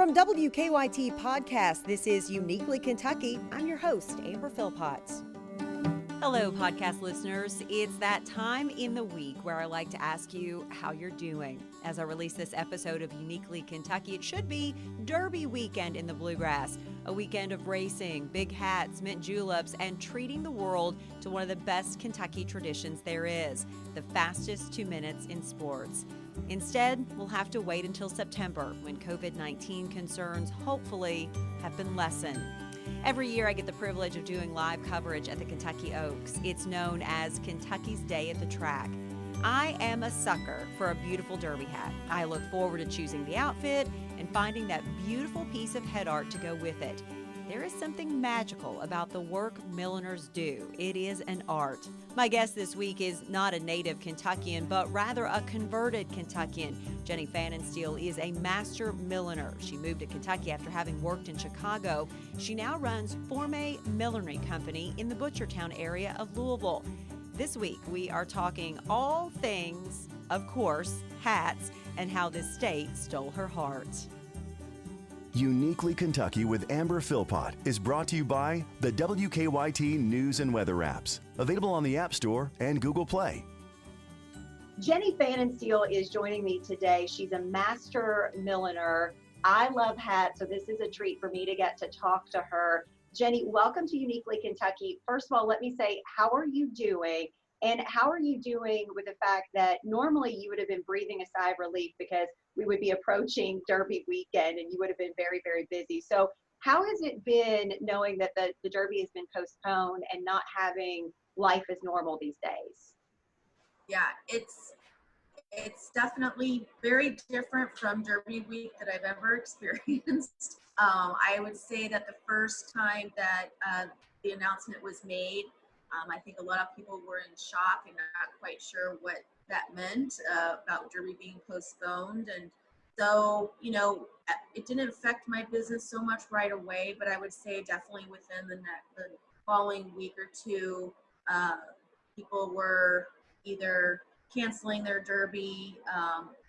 From WKYT Podcast, this is Uniquely Kentucky. I'm your host, Amber Philpott. Hello, podcast listeners. It's that time in the week where I like to ask you how you're doing. As I release this episode of Uniquely Kentucky, it should be Derby weekend in the bluegrass, a weekend of racing, big hats, mint juleps, and treating the world to one of the best Kentucky traditions there is, the fastest 2 minutes in sports. Instead, we'll have to wait until September when COVID-19 concerns hopefully have been lessened. Every year I get the privilege of doing live coverage at the Kentucky Oaks. It's known as Kentucky's Day at the Track. I am a sucker for a beautiful derby hat. I look forward to choosing the outfit and finding that beautiful piece of head art to go with it. There is something magical about the work milliners do. It is an art. My guest this week is not a native Kentuckian, but rather a converted Kentuckian. Jenny Pfanenstiel is a master milliner. She moved to Kentucky after having worked in Chicago. She now runs Forme Millinery Co in the Butchertown area of Louisville. This week, we are talking all things, of course, hats, and how this state stole her heart. Uniquely Kentucky with Amber Philpott is brought to you by the WKYT News and Weather apps, available on the App Store and Google Play. Jenny Pfanenstiel is joining me today. She's a master milliner. I love hats, so this is a treat for me to get to talk to her. Jenny, welcome to Uniquely Kentucky. First of all, let me say, how are you doing? And how are you doing with the fact that normally you would have been breathing a sigh of relief because we would be approaching Derby weekend and you would have been very, very busy. So how has it been knowing that the Derby has been postponed and not having life as normal these days? Yeah, it's definitely very different from Derby week that I've ever experienced. I would say that the first time that the announcement was made, I think a lot of people were in shock and not quite sure what that meant about Derby being postponed. And so, it didn't affect my business so much right away, but I would say definitely within the following week or two, people were either canceling their Derby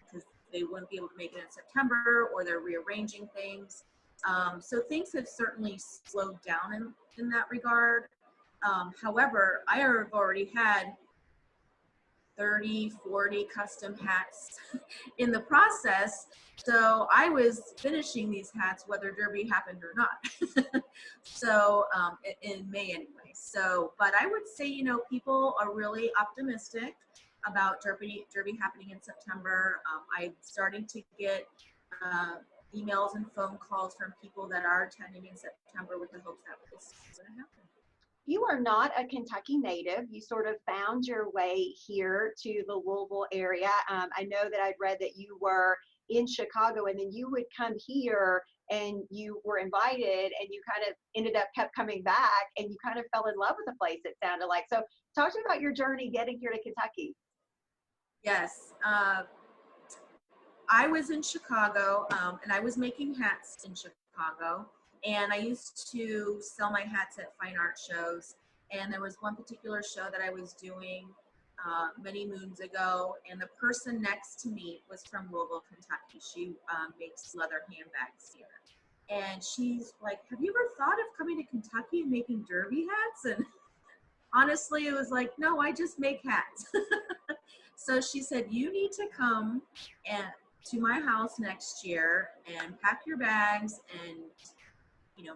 because they wouldn't be able to make it in September, or they're rearranging things. So things have certainly slowed down in that regard. However, I have already had 30, 40 custom hats in the process. So I was finishing these hats whether Derby happened or not. So in May anyway. So, but I would say, people are really optimistic about Derby happening in September. I'm starting to get emails and phone calls from people that are attending in September with the hopes that this is going to happen. You are not a Kentucky native. You sort of found your way here to the Louisville area. I know that I'd read that you were in Chicago and then you would come here and you were invited and you kind of kept coming back and you kind of fell in love with the place, it sounded like. So talk to me about your journey getting here to Kentucky. Yes. I was in Chicago and I was making hats in Chicago. And I used to sell my hats at fine art shows. And there was one particular show that I was doing many moons ago. And the person next to me was from Louisville, Kentucky. She makes leather handbags here. And she's like, have you ever thought of coming to Kentucky and making derby hats? And honestly, it was like, no, I just make hats. So she said, you need to come to my house next year and pack your bags and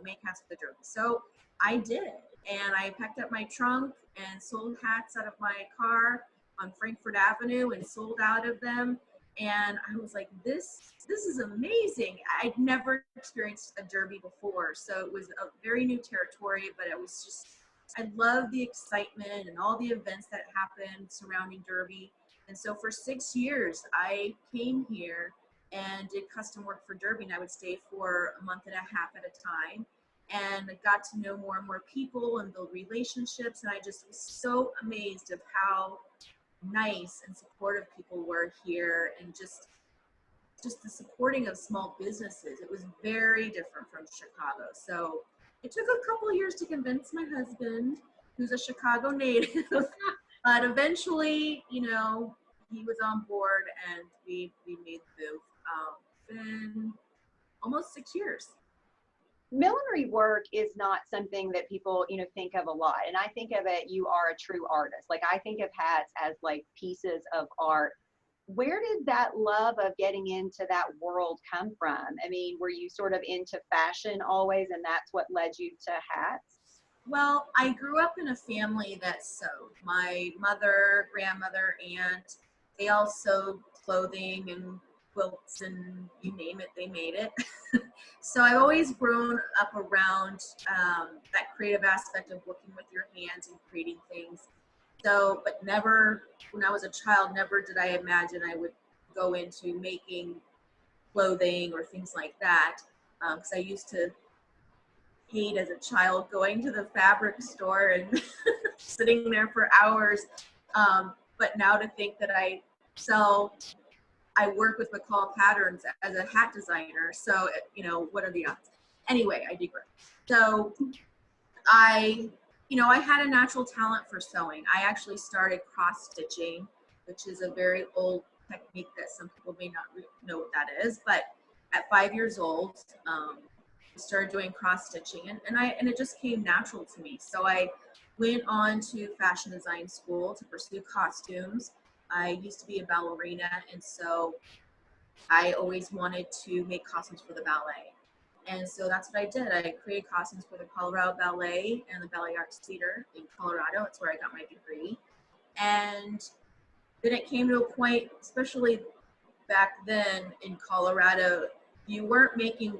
make hats for the Derby. So I did, and I packed up my trunk and sold hats out of my car on Frankfort Avenue and sold out of them. And I was like, this is amazing. I'd never experienced a Derby before, so it was a very new territory, but it was just, I love the excitement and all the events that happened surrounding Derby. And so for 6 years, I came here and did custom work for Derby, and I would stay for a month and a half at a time. And I got to know more and more people and build relationships, and I just was so amazed of how nice and supportive people were here, and just the supporting of small businesses. It was very different from Chicago. So it took a couple of years to convince my husband, who's a Chicago native, but eventually, he was on board and we made the move. Been almost 6 years. Millinery work is not something that people, think of a lot. And I think of it, you are a true artist. Like, I think of hats as like pieces of art. Where did that love of getting into that world come from? I mean, were you sort of into fashion always, and that's what led you to hats? Well, I grew up in a family that sewed. My mother, grandmother, aunt, they all sewed clothing and quilts, and you name it, they made it. So I've always grown up around that creative aspect of working with your hands and creating things. So, but never, when I was a child, never did I imagine I would go into making clothing or things like that. Because I used to hate as a child going to the fabric store and sitting there for hours. But now to think that I work with McCall Patterns as a hat designer. So, what are the odds? Anyway, I digress. So I had a natural talent for sewing. I actually started cross stitching, which is a very old technique that some people may not know what that is. But at 5 years old, I started doing cross stitching, and it just came natural to me. So I went on to fashion design school to pursue costumes. I used to be a ballerina, and so I always wanted to make costumes for the ballet. And so that's what I did. I created costumes for the Colorado Ballet and the Ballet Arts Theater in Colorado. It's where I got my degree. And then it came to a point, especially back then in Colorado, you weren't making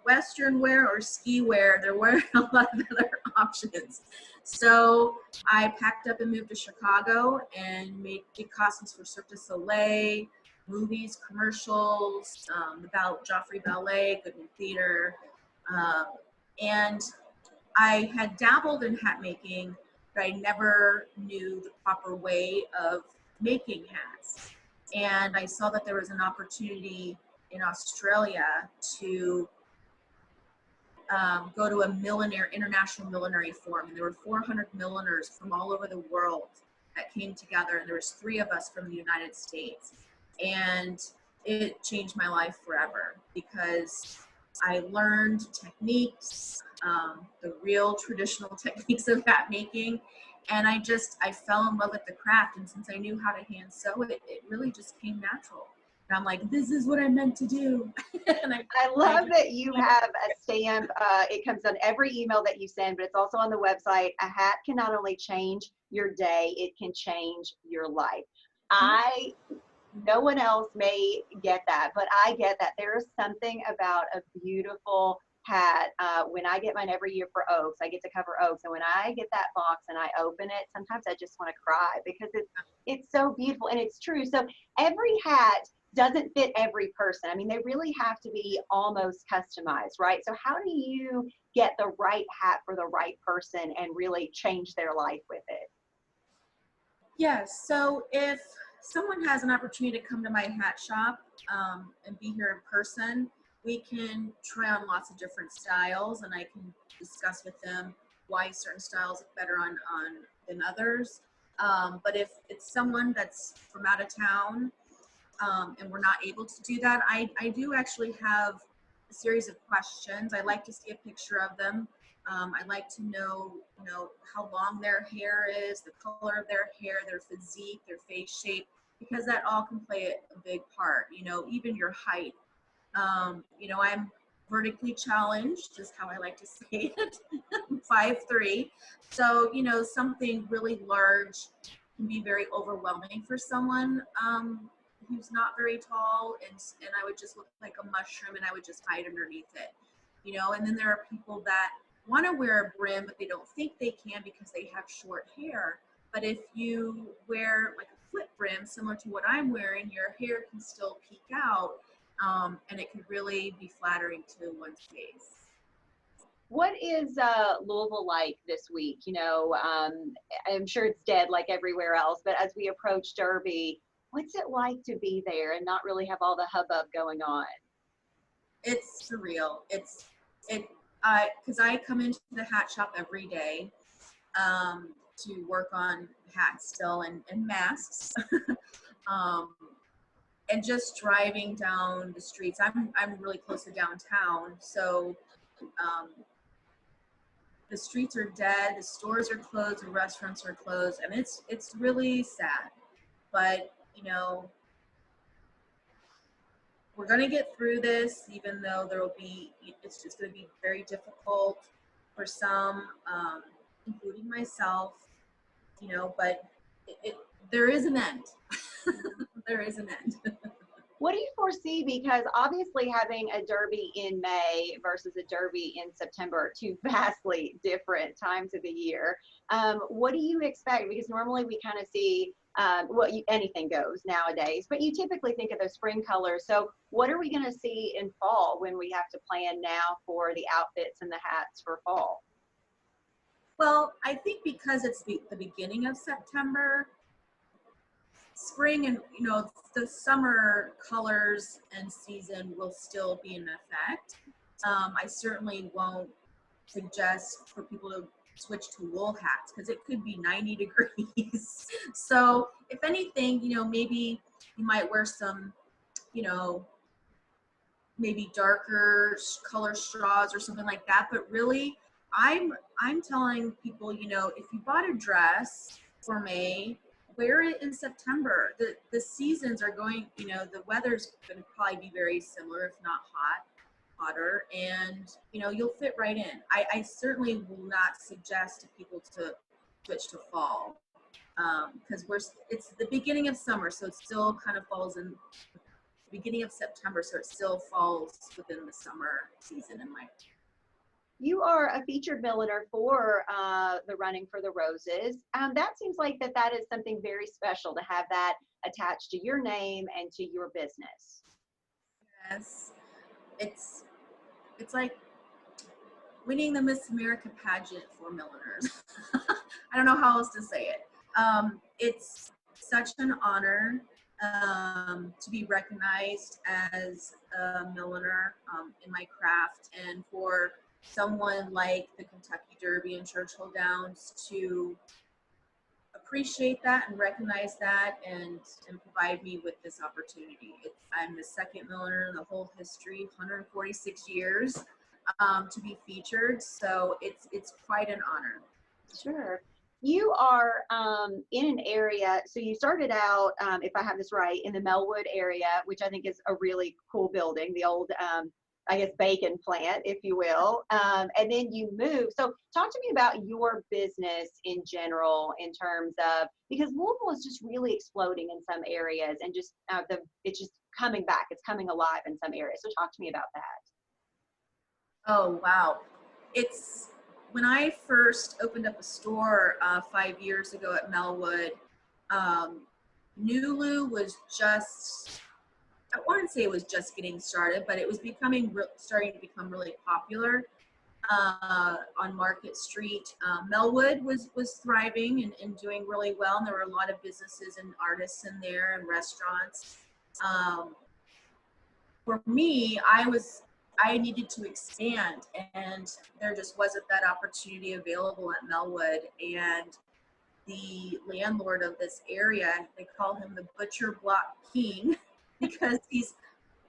Western wear or ski wear. There weren't a lot of other options. So I packed up and moved to Chicago and did costumes for Cirque du Soleil, movies, commercials, the Joffrey Ballet, Goodman Theater. And I had dabbled in hat making, but I never knew the proper way of making hats. And I saw that there was an opportunity in Australia to go to a Milliner, International Millinery Forum. And there were 400 milliners from all over the world that came together. And there was 3 of us from the United States. And it changed my life forever because I learned techniques, the real traditional techniques of hat making. And I fell in love with the craft. And since I knew how to hand sew it, it really just came natural. And I'm like, this is what I meant to do. And I love that you have a stamp. It comes on every email that you send, but it's also on the website. A hat can not only change your day, it can change your life. No one else may get that, but I get that. There is something about a beautiful hat. When I get mine every year for Oaks, I get to cover Oaks, and when I get that box and I open it, sometimes I just want to cry because it's so beautiful, and it's true. So every hat doesn't fit every person. I mean, they really have to be almost customized, right? So how do you get the right hat for the right person and really change their life with it? Yes. So if someone has an opportunity to come to my hat shop and be here in person, we can try on lots of different styles, and I can discuss with them why certain styles look better on than others. But if it's someone that's from out of town and we're not able to do that, I do actually have a series of questions. I like to see a picture of them. I'd like to know, how long their hair is, the color of their hair, their physique, their face shape, because that all can play a big part. Even your height. I'm vertically challenged, is how I like to say it. 5'3". So, something really large can be very overwhelming for someone who's not very tall, and I would just look like a mushroom and I would just hide underneath it. And then there are people that want to wear a brim, but they don't think they can because they have short hair. But if you wear like a flip brim, similar to what I'm wearing, your hair can still peek out, and it can really be flattering to one's face. What is Louisville like this week? I'm sure it's dead like everywhere else, but as we approach Derby, what's it like to be there and not really have all the hubbub going on? It's surreal. Because I come into the hat shop every day to work on hats still and masks. and just driving down the streets. I'm really close to downtown, so the streets are dead, the stores are closed, the restaurants are closed, and it's really sad. But we're gonna get through this, even though it's just gonna be very difficult for some, including myself. But there is an end. There is an end. What do you foresee? Because obviously having a derby in May versus a derby in September are two vastly different times of the year. What do you expect? Because normally we kind of see, anything goes nowadays, but you typically think of those spring colors. So what are we going to see in fall when we have to plan now for the outfits and the hats for fall? Well, I think because it's the beginning of September, spring and the summer colors and season will still be in effect. I certainly won't suggest for people to switch to wool hats because it could be 90 degrees. So if anything, maybe you might wear some, maybe darker color straws or something like that. But really, I'm telling people, if you bought a dress for May, wear it in September. The seasons are going, the weather's going to probably be very similar, if not hotter, and you'll fit right in. I certainly will not suggest to people to switch to fall because it's the beginning of summer, so it still kind of falls in the beginning of September, so it still falls within the summer season in my opinion. You are a featured milliner for the Running for the Roses. That seems like that is something very special to have that attached to your name and to your business. Yes, it's like winning the Miss America pageant for milliners. I don't know how else to say it. It's such an honor to be recognized as a milliner in my craft, and for someone like the Kentucky Derby and Churchill Downs to appreciate that and recognize that and provide me with this opportunity. I'm the second milliner in the whole history, 146 years, to be featured. So it's quite an honor. Sure. You are in an area, so you started out, if I have this right, in the Melwood area, which I think is a really cool building, the old bacon plant, if you will. And then you move. So talk to me about your business in general in terms of, because Louisville is just really exploding in some areas and just it's just coming back. It's coming alive in some areas. So talk to me about that. Oh, wow. When I first opened up a store 5 years ago at Melwood, Nulu was just, I wouldn't say it was just getting started, but it was starting to become really popular on Market Street. Melwood was thriving and doing really well, and there were a lot of businesses and artists in there and restaurants. For me, I needed to expand, and there just wasn't that opportunity available at Melwood. And the landlord of this area, they call him the Butcher Block King, because he's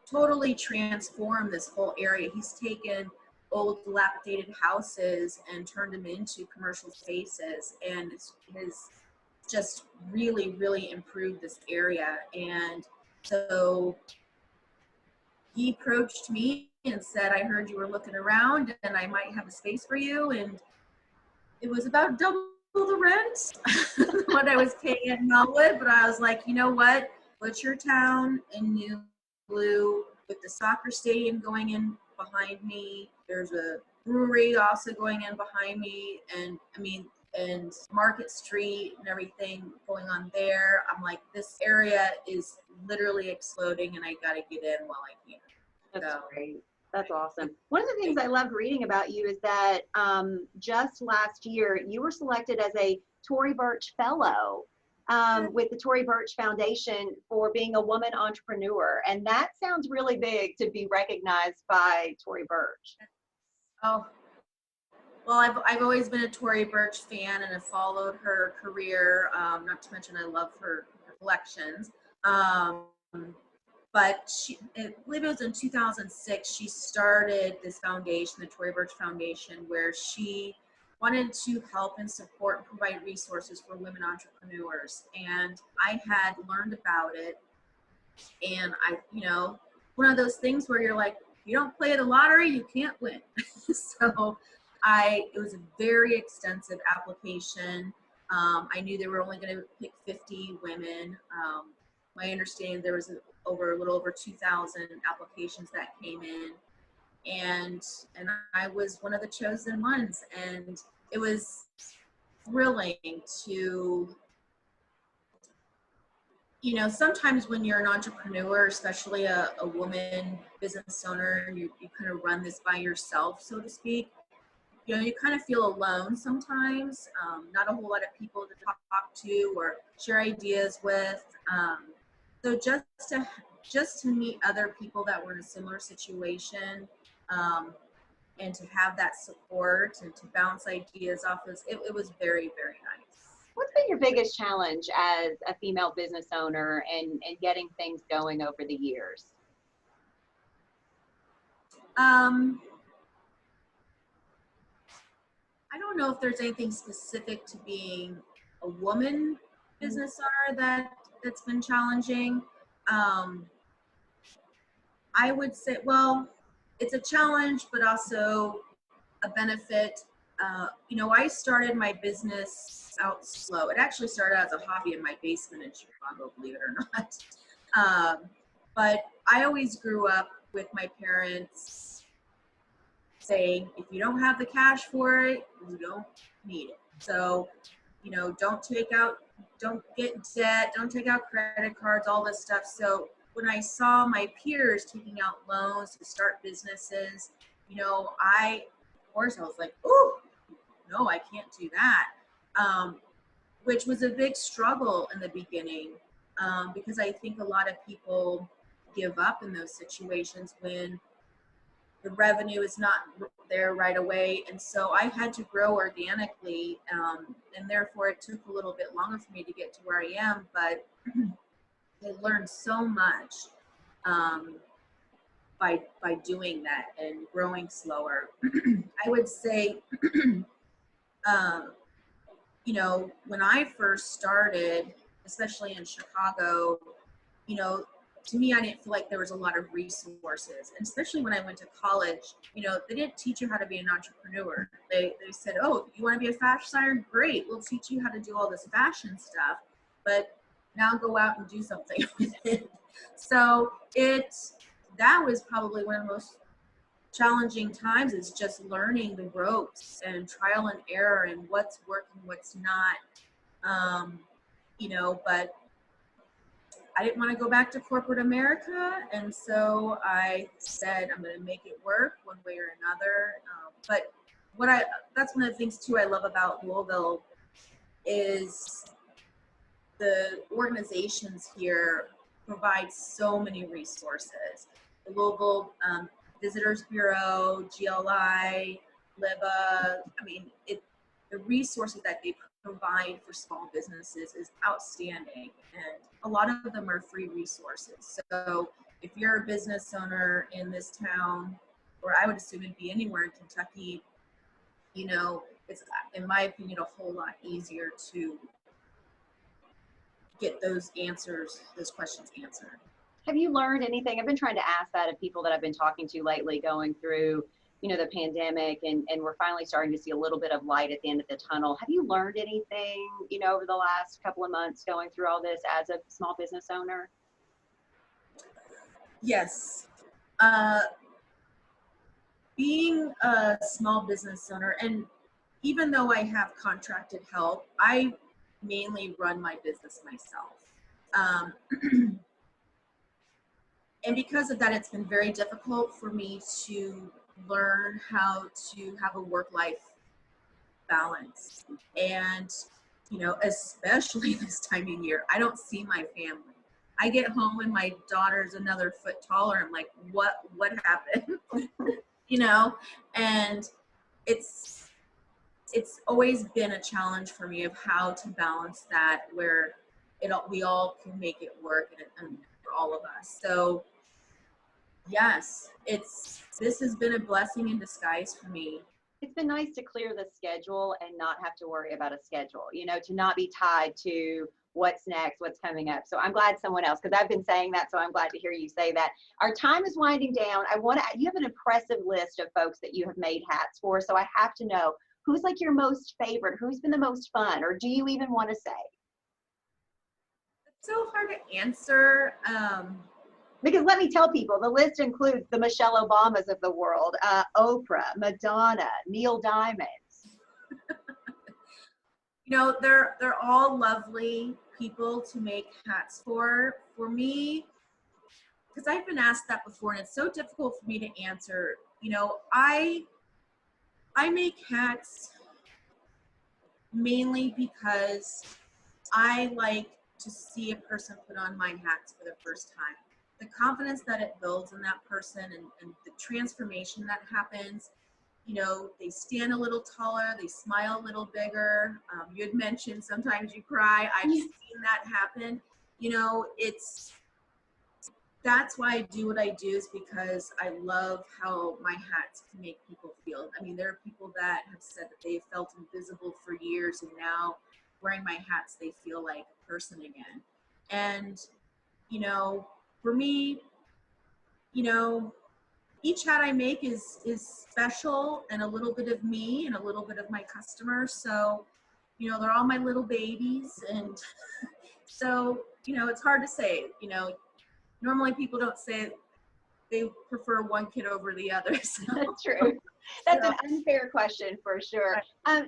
totally transformed this whole area. He's taken old dilapidated houses and turned them into commercial spaces, and has just really, really improved this area. And so he approached me and said, I heard you were looking around and I might have a space for you. And it was about double the rent what I was paying at Melwood, but I was like, you know what? Butchertown and New Blue, with the soccer stadium going in behind me, there's a brewery also going in behind me, and Market Street and everything going on there. I'm like, this area is literally exploding and I gotta get in while I can. That's great. That's awesome. One of the things I loved reading about you is that just last year you were selected as a Tory Burch Fellow with the Tory Burch Foundation for being a woman entrepreneur. And that sounds really big to be recognized by Tory Burch. Oh, well, I've always been a Tory Burch fan and have followed her career. Not to mention I love her collections. but I believe it was in 2006, she started this foundation, the Tory Burch Foundation, where she wanted to help and support and provide resources for women entrepreneurs. And I had learned about it, and one of those things where you're like, if you don't play the lottery, you can't win. So it was a very extensive application. I knew they were only going to pick 50 women. My understanding, there was a little over 2,000 applications that came in, and I was one of the chosen ones, and it was thrilling to, sometimes when you're an entrepreneur, especially a woman business owner, you kind of run this by yourself, so to speak. You kind of feel alone sometimes, not a whole lot of people to talk to or share ideas with. So just to meet other people that were in a similar situation, and to have that support and to bounce ideas off of, it was very, very nice. What's been your biggest challenge as a female business owner and getting things going over the years? I don't know if there's anything specific to being a woman business owner that's been challenging. I would say, well, it's a challenge, but also a benefit. I started my business out slow. It actually started as a hobby in my basement in Chicago, believe it or not. But I always grew up with my parents saying, if you don't have the cash for it, you don't need it. So, don't get debt, don't take out credit cards, all this stuff. So when I saw my peers taking out loans to start businesses, of course I was like, oh, no, I can't do that. Which was a big struggle in the beginning, because I think a lot of people give up in those situations when the revenue is not there right away. And so I had to grow organically, and therefore it took a little bit longer for me to get to where I am, but I learned so much by doing that and growing slower. I would say, when I first started, especially in Chicago, to me, I didn't feel like there was a lot of resources. And especially when I went to college, they didn't teach you how to be an entrepreneur. They said, oh, you want to be a fashion designer? Great, we'll teach you how to do all this fashion stuff. But now go out and do something with it. So that was probably one of the most challenging times, is just learning the ropes and trial and error and what's working, what's not. But I didn't want to go back to corporate America, and so I said I'm going to make it work one way or another. But that's one of the things too I love about Louisville is the organizations here provide so many resources. The Louisville Visitors Bureau, GLI, LIBA, the resources that they provide for small businesses is outstanding, and a lot of them are free resources. So if you're a business owner in this town, or I would assume it'd be anywhere in Kentucky, it's, in my opinion, a whole lot easier to get those questions answered. Have you learned anything? I've been trying to ask that of people that I've been talking to lately, going through, the pandemic, and we're finally starting to see a little bit of light at the end of the tunnel. Have you learned anything, over the last couple of months going through all this as a small business owner? Yes. Being a small business owner, and even though I have contracted help, I mainly run my business myself. And because of that, it's been very difficult for me to learn how to have a work-life balance. And, especially this time of year, I don't see my family. I get home and my daughter's another foot taller. I'm like, what happened? And it's always been a challenge for me of how to balance that, where we all can make it work, and for all of us. So yes, this has been a blessing in disguise for me. It's been nice to clear the schedule and not have to worry about a schedule, to not be tied to what's next, what's coming up. So I'm glad someone else, because I've been saying that, so I'm glad to hear you say that. Our time is winding down. You have an impressive list of folks that you have made hats for, so I have to know, who's like your most favorite? Who's been the most fun? Or do you even want to say? It's so hard to answer. Because let me tell people, the list includes the Michelle Obamas of the world, Oprah, Madonna, Neil Diamond. They're all lovely people to make hats for. For me, because I've been asked that before, and it's so difficult for me to answer. I make hats mainly because I like to see a person put on my hats for the first time. The confidence that it builds in that person and the transformation that happens. They stand a little taller, they smile a little bigger. You had mentioned sometimes you cry. I've seen that happen. That's why I do what I do, is because I love how my hats can make people feel. I mean, there are people that have said that they've felt invisible for years, and now wearing my hats, they feel like a person again. And, for me, each hat I make is special, and a little bit of me and a little bit of my customer. So, they're all my little babies. And so, it's hard to say, normally people don't say they prefer one kid over the other. So. That's true. That's an unfair question for sure.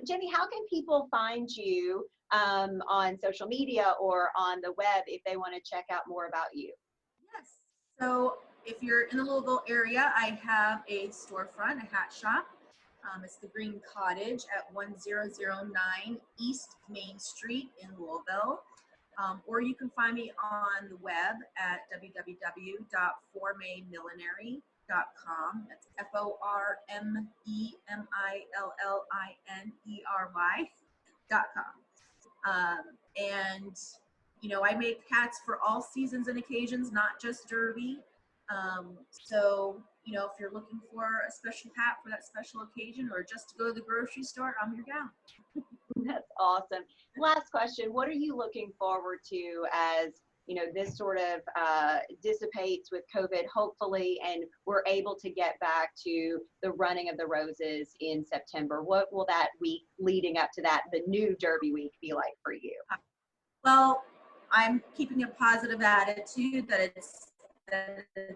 Jenny, how can people find you on social media or on the web if they want to check out more about you? Yes. So if you're in the Louisville area, I have a storefront, a hat shop. It's the Green Cottage at 1009 East Main Street in Louisville. Or you can find me on the web at www.formemillinery.com. That's FORMEMILLINERY.com. And I make hats for all seasons and occasions, not just derby. So if you're looking for a special hat for that special occasion, or just to go to the grocery store, I'm your gal. That's awesome. Last question. What are you looking forward to as, this sort of dissipates with COVID, hopefully, and we're able to get back to the running of the roses in September? What will that week leading up to that, the new Derby week, be like for you? Well, I'm keeping a positive attitude that it's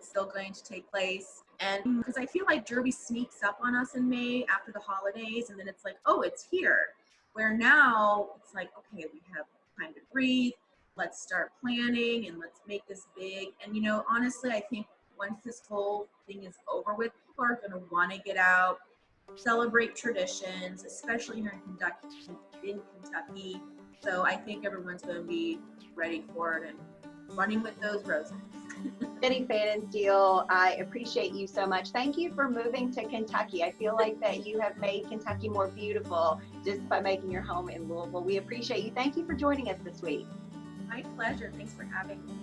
still going to take place. And because I feel like Derby sneaks up on us in May after the holidays, and then it's like, oh, it's here. Where now it's like, okay, we have time to breathe. Let's start planning and let's make this big. And, honestly, I think once this whole thing is over with, people are going to want to get out, celebrate traditions, especially here in Kentucky. So I think everyone's going to be ready for it and running with those roses. Jenny Pfanenstiel, I appreciate you so much. Thank you for moving to Kentucky. I feel like that you have made Kentucky more beautiful just by making your home in Louisville. We appreciate you. Thank you for joining us this week. My pleasure. Thanks for having me.